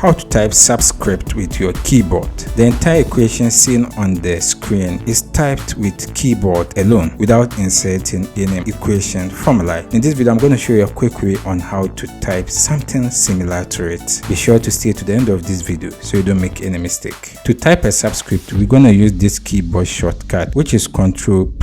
how to type subscript with your keyboard. The entire equation seen on the screen is typed with keyboard alone without inserting any equation formula. In this video, I'm going to show you a quick way on how to type something similar to it. Be sure to stay to the end of this video so you don't make any mistake. To type a subscript, we're going to use this keyboard shortcut, which is Ctrl+=.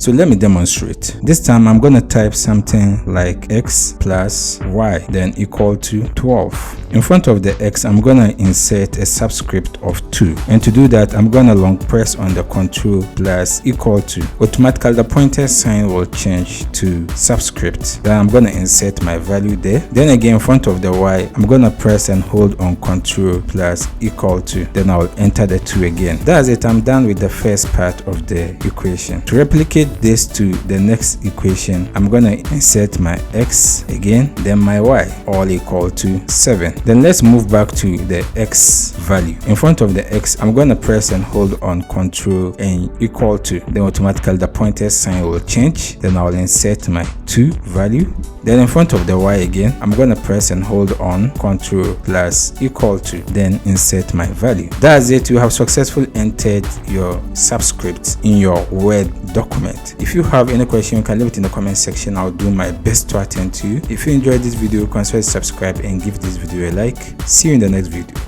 So let me demonstrate. This time I'm going to type something like x plus y then equal to 12. In front of the x, I'm going to insert a subscript of 2, and to do that I'm going to long press on the Ctrl+=. Automatically the pointer sign will change to subscript. Then I'm going to insert my value there. Then again, in front of the y, I'm going to press and hold on Ctrl+=. Then I'll enter the 2 again. That's it. I'm done with the first part of the equation. To replicate this to the next equation, I'm going to insert my x again, then my y, all equal to 7. Then let's move back to the x value. In front of the x, I'm going to press and hold on Ctrl and equal to. Then automatically the pointer sign will change. Then I'll insert my 2 value. Then in front of the y again, I'm going to press and hold on Ctrl+=, then insert my value. That's it. You have successfully entered your subscript in your Word document. If you have any question, you can leave it in the comment section. I'll do my best to attend to you. If you enjoyed this video, consider subscribe and give this video a like. See you in the next video.